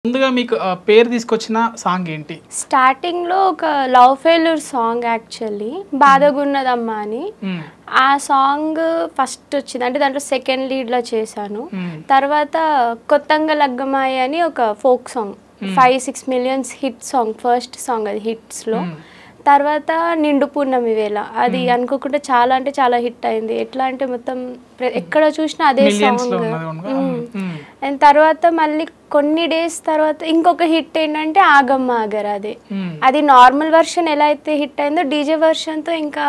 ముందుగా మీకు పేరు తీసుకొచ్చిన సాంగ్ ఏంటి? స్టార్టింగ్ లో ఒక లవ్ ఫెయిల్యూర్ సాంగ్ యాక్చువల్లీ బాధగున్నదమ్మా అని ఆ సాంగ్ ఫస్ట్ వచ్చింది. అంటే దాంట్లో సెకండ్ లీడ్ లో చేశాను. తర్వాత కొత్తంగా లగ్గమాయ అని ఒక folk song 5-6 millions hit song, first song అది హిట్స్ లో. తర్వాత నిండు పూర్ణమి వేళ అది అనుకోకుండా చాలా అంటే చాలా హిట్ అయింది. ఎట్లా అంటే మొత్తం ఎక్కడ చూసినా అదే సాంగ్. అండ్ తర్వాత మళ్ళీ కొన్ని డేస్ తర్వాత ఇంకొక హిట్ ఏంటంటే ఆగమ్మ ఆగరా. అది నార్మల్ వర్షన్ ఎలా అయితే హిట్ అయిందో డీజే వర్షన్ తో ఇంకా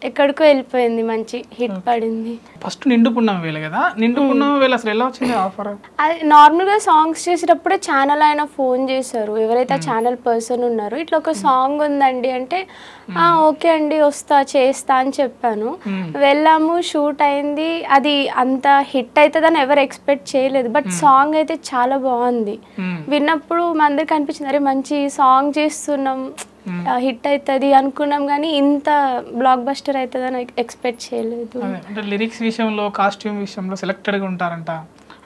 ఎక్కడికో వెళ్ళిపోయింది, మంచి హిట్ పడింది. ఫస్ట్ నిండు పున్నమి వేళ కదా, నిండు పున్నమి వేళ అసలు ఎలా వచ్చింది ఆఫర్? అది నార్మల్గా సాంగ్స్ చేసేటప్పుడే ఛానల్ ఆయన ఫోన్ చేశారు, ఎవరైతే ఆ ఛానల్ పర్సన్ ఉన్నారో, ఇట్లా ఒక సాంగ్ ఉందండి అంటే ఓకే అండి వస్తా చేస్తా అని చెప్పాను. వెళ్ళాము, షూట్ అయింది. అది అంత హిట్ అవుతుందని ఎవరు ఎక్స్పెక్ట్ చేయలేదు, బట్ సాంగ్ అయితే చాలా బాగుంది. విన్నప్పుడు మా అందరికి అనిపించింది అరే మంచి సాంగ్ చేస్తున్నాం, హిట్ అవుతుంది అనుకున్నాం, కానీ ఇంత బ్లాక్ బస్టర్ అవుతుందని ఎక్స్పెక్ట్ చేయలేదు. అంటే లిరిక్స్ విషయంలో, కాస్ట్యూమ్ విషయంలో సెలెక్టెడ్గా ఉంటారంట.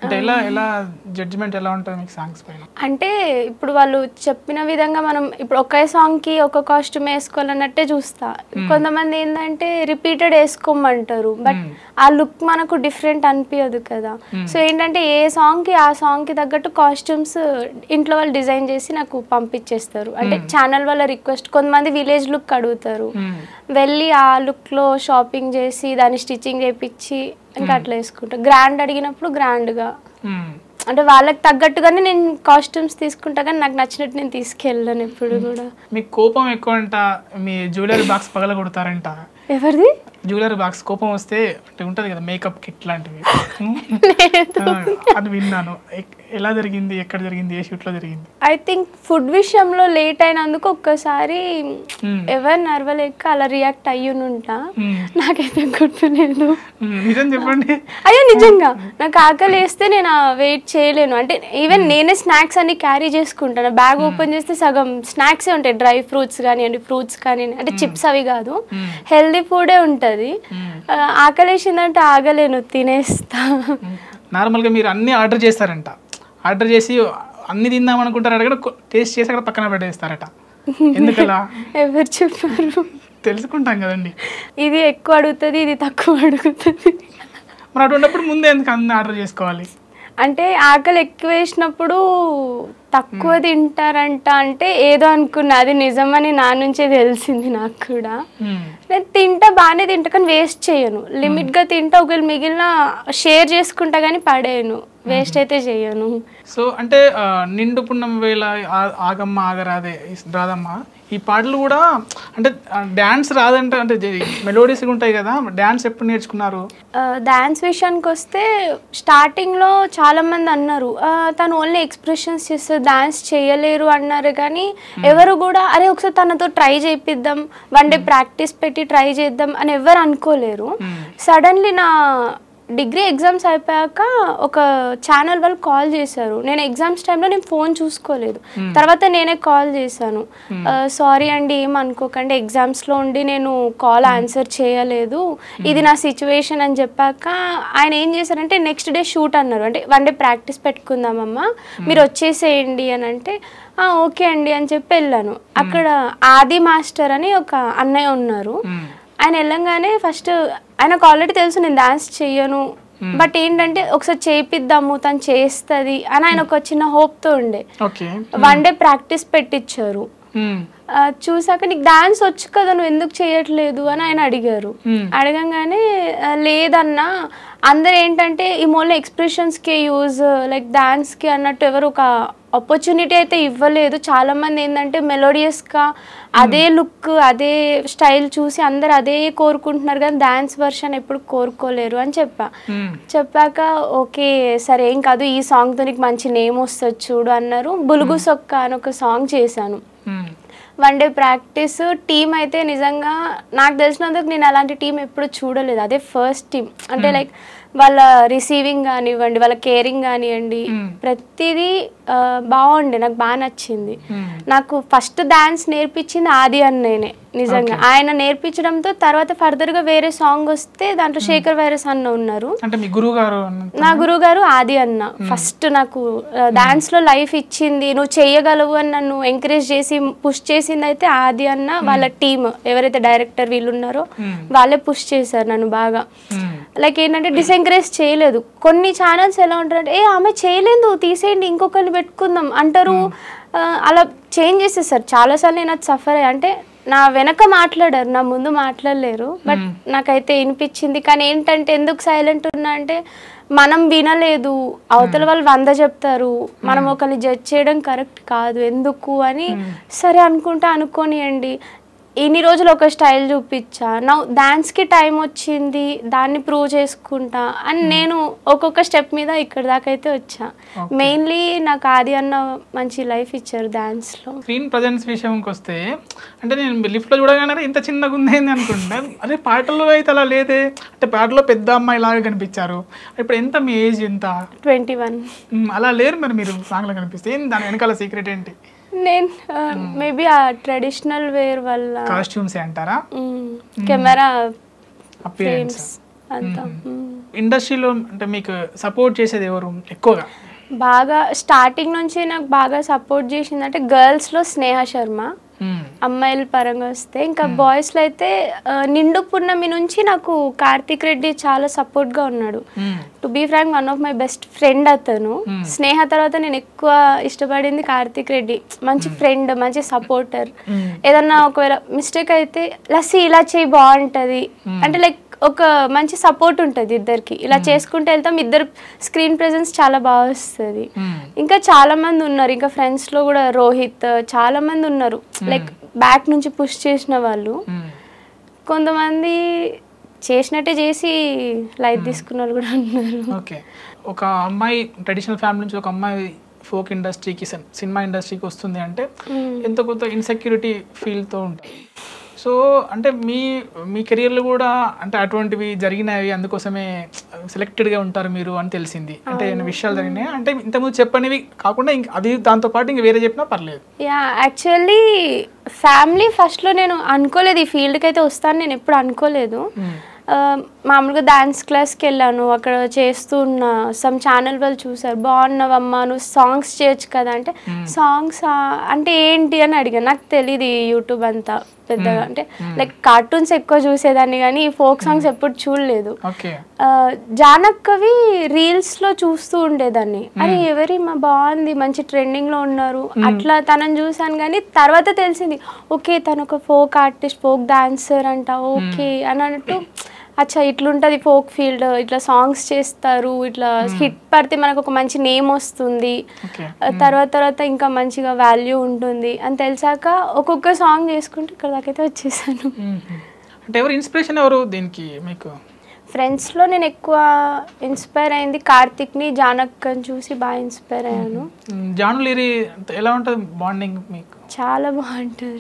అంటే ఎలా జడ్జిమెంట్ ఎలా ఉంటుంది మీకు సాంగ్స్ పైన? అంటే ఇప్పుడు వాళ్ళు చెప్పిన విధంగా మనం ఇప్పుడు ఒకే సాంగ్కి ఒక కాస్ట్యూమ్ వేసుకోవాలన్నట్టే చూస్తా. కొంతమంది ఏంటంటే రిపీటెడ్ వేసుకోమంటారు, బట్ ఆ లుక్ మనకు డిఫరెంట్ అనిపించదు కదా. సో ఏంటంటే ఏ సాంగ్కి ఆ సాంగ్కి తగ్గట్టు కాస్ట్యూమ్స్ ఇంట్లో వాళ్ళు డిజైన్ చేసి నాకు పంపించేస్తారు. అంటే ఛానల్ వాళ్ళ రిక్వెస్ట్. కొంతమంది విలేజ్ లుక్ అడుగుతారు, వెళ్ళి ఆ లుక్లో షాపింగ్ చేసి దాన్ని స్టిచ్చింగ్ చేయించి ఇంకా అట్లా వేసుకుంటా. గ్రాండ్ అడిగినప్పుడు గ్రాండ్గా, అంటే వాళ్ళకి తగ్గట్టుగానే నేను కాస్ట్యూమ్స్ తీసుకుంటా, కానీ నాకు నచ్చినట్టు నేను తీసుకెళ్ళాను ఎప్పుడు కూడా. మీకు కోపం ఎక్కువ అంట, మీ జ్యువెలరీ బాక్స్ పగల కొడతారంట. ఎవరిది? జ్యువెలరీ బాక్స్ కోపం వస్తే అంటే ఉంటుంది కదా మేకప్ కిట్ లాంటివి, అది విన్నాను. ఎలా జరిగింది, ఎక్కడ జరిగింది, ఏ షూట్లో జరిగింది? ఐ థింక్ ఫుడ్ విషయంలో లేట్ అయినందుకు ఒక్కసారి ఎవరు నర్వలేక అలా రియాక్ట్ అయ్యునుంటా, నాకైతే గుర్తులేదు. నిజం చెప్పండి. అయ్యో నిజంగా నాకు ఆకలి వేస్తే నేను వెయిట్ చేయలేను. అంటే ఈవెన్ నేనే స్నాక్స్ అన్ని క్యారీ చేసుకుంటాను. బ్యాగ్ ఓపెన్ చేస్తే సగం స్నాక్సే ఉంటాయి, డ్రై ఫ్రూట్స్ కానివ్వండి, ఫ్రూట్స్ కానివ్వండి, అంటే చిప్స్ అవి కాదు, హెల్దీ ఫుడే ఉంటుంది. ఆకలి వేసిందంటే ఆగలేను, తినేస్తా. నార్మల్గా మీరు అన్ని ఆర్డర్ చేస్తారంట, ఆర్డర్ చేసి అన్ని తిందాం అనుకుంటారు, అక్కడ టేస్ట్ చేసి అక్కడ పక్కన పెట్టేస్తారట. ఎందుకలా? ఎవరు చెప్పారు? తెలుసుకుంటాం కదండి. ఇది ఎక్కువ అడుగుతుంది, ఇది తక్కువ అడుగుతుంది. మరి అటువంటిప్పుడు ముందే ఎందుకు అన్ని ఆర్డర్ చేసుకోవాలి? అంటే ఆకలి ఎక్కువ వేసినప్పుడు తక్కువ తింటారంట అంటే ఏదో అనుకున్నా, అది నిజమని నా నుంచే తెలిసింది నాకు కూడా. నేను తింటా, బాగానే తింటా, కానీ వేస్ట్ చేయను. లిమిట్గా తింటా, ఒకవేళ మిగిలిన షేర్ చేసుకుంటా కానీ పడేయను, వేస్ట్ అయితే చేయను. సో అంటే నిండు పున్నమి వేళ, ఆగమ్మ ఆగరాదే రాదమ్మ, ఈ పాటలు కూడా అంటే డ్యాన్స్ రాదంటే, అంటే మెలోడీస్గా ఉంటాయి కదా, డ్యాన్స్ ఎప్పుడు నేర్చుకున్నారు? డ్యాన్స్ విషయానికి వస్తే స్టార్టింగ్లో చాలామంది అన్నారు తను ఓన్లీ ఎక్స్ప్రెషన్స్ చేస్తారు, డ్యాన్స్ చేయలేరు అన్నారు. కానీ ఎవరు కూడా అరే ఒకసారి తనతో ట్రై చేయిద్దాం, వన్ డే ప్రాక్టీస్ పెట్టి ట్రై చేద్దాం అని ఎవరు అనుకోలేరు. సడన్లీ నా డిగ్రీ ఎగ్జామ్స్ అయిపోయాక ఒక ఛానల్ వాళ్ళు కాల్ చేశారు. నేను ఎగ్జామ్స్ టైంలో నేను ఫోన్ చూసుకోలేదు, తర్వాత నేనే కాల్ చేశాను. సారీ అండి ఏం అనుకోకండి, ఎగ్జామ్స్లో ఉండి నేను కాల్ ఆన్సర్ చేయలేదు, ఇది నా సిచ్యువేషన్ అని చెప్పాక ఆయన ఏం చేశారంటే నెక్స్ట్ డే షూట్ అన్నారు. అంటే వన్ డే ప్రాక్టీస్ పెట్టుకుందామమ్మా, మీరు వచ్చేసేయండి అని అంటే ఓకే అండి అని చెప్పి వెళ్ళాను. అక్కడ ఆది మాస్టర్ అని ఒక అన్నయ్య ఉన్నారు. ఆయన వెళ్ళంగానే ఫస్ట్ ఆయనకు ఆల్రెడీ తెలుసు నేను డాన్స్ చెయ్యను, బట్ ఏంటంటే ఒకసారి చేయిద్దాము తను చేస్తుంది అని ఆయన ఒక చిన్న హోప్తో ఉండే. వన్ డే ప్రాక్టీస్ పెట్టించారు. చూసాక నీకు డాన్స్ వచ్చు కదా, నువ్వు ఎందుకు చేయట్లేదు అని ఆయన అడిగారు. అడగంగానే లేదన్నా, అందరు ఏంటంటే ఈ మూల ఎక్స్ప్రెషన్స్కి యూజ్ లైక్ డాన్స్కి అన్నట్టు ఎవరు ఒక ఆపర్చునిటీ అయితే ఇవ్వలేదు. చాలామంది ఏంటంటే మెలోడియస్గా అదే లుక్, అదే స్టైల్ చూసి అందరు అదే కోరుకుంటున్నారు, కానీ డాన్స్ వర్షన్ ఎప్పుడు కోరుకోలేరు అని చెప్పాక ఓకే సరే ఏం కాదు, ఈ సాంగ్తో నీకు మంచి నేమ్ వస్తుంది చూడు అన్నారు. బులుగు సొక్క అని ఒక సాంగ్ చేశాను. One day practice. టీం అయితే నిజంగా నాకు తెలిసినందుకు నేను అలాంటి టీం ఎప్పుడు చూడలేదు, అదే ఫస్ట్ టీం. అంటే లైక్ వాళ్ళ రిసీవింగ్ కానివ్వండి, వాళ్ళ కేరింగ్ కానివ్వండి, ప్రతిదీ బాగుండే, నాకు బాగా నచ్చింది. నాకు ఫస్ట్ డాన్స్ నేర్పించింది ఆది అన్నయ్యనే నిజంగా. ఆయన నేర్పించడంతో తర్వాత ఫర్దర్గా వేరే సాంగ్ వస్తే దాంట్లో శేఖర్ వైరస్ అన్న ఉన్నారు. అంటే మీ గురువు గారు? నా గురువు గారు ఆది అన్న ఫస్ట్ నాకు డాన్స్ లో లైఫ్ ఇచ్చింది, నువ్వు చేయగలవు అని నన్ను ఎంకరేజ్ చేసి పుష్ చేసింది అయితే ఆది అన్న. వాళ్ళ టీమ్ ఎవరైతే డైరెక్టర్ వీళ్ళు ఉన్నారో వాళ్ళే పుష్ చేశారు నన్ను బాగా. లైక్ ఏంటంటే డిసెంకరేజ్ చేయలేదు. కొన్ని ఛానల్స్ ఎలా ఉంటారంటే ఆమె చేయలేదు తీసేయండి ఇంకొకరిని పెట్టుకుందాం అంటారు, అలా చేంజ్ చేసేసారు. చాలాసార్లు నేను అది సఫర్ అయ్యా. అంటే నా వెనక మాట్లాడారు, నా ముందు మాట్లాడలేరు, బట్ నాకైతే వినిపించింది. కానీ ఏంటంటే ఎందుకు సైలెంట్ ఉన్నా అంటే మనం వినలేదు, అవతల వాళ్ళు 100 చెప్తారు, మనం ఒకరిని జడ్జ్ చేయడం కరెక్ట్ కాదు ఎందుకు అని సరే అనుకుంటా అనుకోనియండి. ఇన్ని రోజులు ఒక స్టైల్ చూపించా, నా డాన్స్కి టైం వచ్చింది, దాన్ని ప్రూవ్ చేసుకుంటా అని నేను ఒక్కొక్క స్టెప్ మీద ఇక్కడ దాకా అయితే వచ్చా. మెయిన్లీ నాకు ఆది అన్న మంచి లైఫ్ ఇచ్చారు డాన్స్లో. స్క్రీన్ ప్రజెన్స్ విషయంకి వస్తే అంటే నేను లిఫ్ట్లో చూడగానే ఇంత చిన్నగా ఉందేంది అనుకుంటా, అదే పాటల్లో అయితే అలా లేదే. అంటే పాటలో పెద్ద అమ్మాయి లాగా కనిపించారు, ఇప్పుడు ఎంత మీ ఏజ్ ఎంత? 21. అలా లేరు మరి మీరు సాంగ్లో కనిపిస్తే. ఏంటి దాని వెనకాల సీక్రెట్ ఏంటి? నేను మేబీ ఆ ట్రెడిషనల్ వేర్ వల్ల కాస్ట్యూమ్స్ అంటారా, కెమెరా అపియరెన్స్ అంతా. ఇండస్ట్రీలో అంటే మీకు సపోర్ట్ చేసేది ఎవరు ఎక్కువగా? బాగా స్టార్టింగ్ నుంచి నాకు బాగా సపోర్ట్ చేసిందంటే గర్ల్స్లో స్నేహ శర్మ, అమ్మాయిల పరంగా వస్తే. ఇంకా బాయ్స్లో అయితే నిండు పున్నమి నుంచి నాకు కార్తిక్ రెడ్డి చాలా సపోర్ట్గా ఉన్నాడు. To be frank one of my best friend అతను. స్నేహ తర్వాత నేను ఎక్కువ ఇష్టపడింది కార్తిక్ రెడ్డి. మంచి ఫ్రెండ్, మంచి సపోర్టర్. ఏదన్నా ఒకవేళ మిస్టేక్ అయితే లస్సీ ఇలా చేయి బాగుంటుంది అంటే లైక్ ఒక మంచి సపోర్ట్ ఉంటుంది ఇద్దరికి. ఇలా చేసుకుంటూ వెళ్తాం, ఇద్దరు స్క్రీన్ ప్రెజెన్స్ చాలా బాగా వస్తుంది. ఇంకా చాలా మంది ఉన్నారు, ఇంకా ఫ్రెండ్స్లో కూడా రోహిత్, చాలా మంది ఉన్నారు లైక్ బ్యాక్ నుంచి పుష్ చేసిన వాళ్ళు. కొంతమంది చేసినట్టే చేసి లైట్ తీసుకున్న వాళ్ళు కూడా ఉన్నారు. ఓకే, ఒక అమ్మాయి ట్రెడిషనల్ ఫ్యామిలీ నుంచి ఒక అమ్మాయి ఫోక్ ఇండస్ట్రీకి, సినిమా ఇండస్ట్రీకి వస్తుంది అంటే ఎంతో కొంత ఇన్సెక్యూరిటీ ఫీల్తో ఉంటుంది. సో అంటే మీ కెరియర్లో కూడా అంటే అటువంటివి జరిగినాయి, అందుకోసమే సెలెక్టెడ్గా ఉంటారు మీరు అని తెలిసింది. అంటే ఏమైనా విషయాలు జరిగినాయి అంటే ఇంతకుముందు చెప్పనివి కాకుండా ఇంక అది దాంతోపాటు ఇంక వేరే చెప్పినా పర్లేదు? యా, యాక్చువల్లీ ఫ్యామిలీ ఫస్ట్లో నేను అనుకోలేదు ఈ ఫీల్డ్కి అయితే వస్తాను, నేను ఎప్పుడు అనుకోలేదు. మామూలుగా డాన్స్ క్లాస్కి వెళ్ళాను, అక్కడ చేస్తూ ఉన్న సమ్ ఛానల్ వాళ్ళు చూసారు, బాగున్నావమ్మా నువ్వు సాంగ్స్ చేయొచ్చు కదా అంటే సాంగ్స్ అంటే ఏంటి అని అడిగాను. నాకు తెలియదు యూట్యూబ్ అంతా పెద్దగా, అంటే లైక్ కార్టూన్స్ ఎక్కువ చూసేదాన్ని కానీ ఫోక్ సాంగ్స్ ఎప్పుడు చూడలేదు. జానక్కవి రీల్స్లో చూస్తూ ఉండేదాన్ని, అరే ఎవరి మా బాగుంది మంచి ట్రెండింగ్లో ఉన్నారు అట్లా తనని చూసాను. కానీ తర్వాత తెలిసింది ఓకే తను ఒక ఫోక్ ఆర్టిస్ట్, ఫోక్ డాన్సర్ అంట, ఓకే అని అన్నట్టు అచ్చా ఇట్లుంటుంది ఫోక్ ఫీల్డ్, ఇట్లా సాంగ్స్ చేస్తారు, ఇట్లా హిట్ పడితే మనకు ఒక మంచి నేమ్ వస్తుంది, తర్వాత ఇంకా మంచిగా వాల్యూ ఉంటుంది అని తెలిసాక ఒక్కొక్క సాంగ్ చేసుకుంటూ ఇక్కడ దాకైతే వచ్చేసాను. అంటే ఎవరు ఇన్స్పిరేషన్ ఎవరు దీనికి మీకు? ఫ్రెండ్స్లో నేను ఎక్కువ ఇన్స్పైర్ అయింది కార్తిక్ని, జానక్కని చూసి బాగా ఇన్స్పైర్ అయ్యాను. జాను లిరి ఎలా ఉంటుంది బాండింగ్ మీకు? చాలా బాగుంటుంది.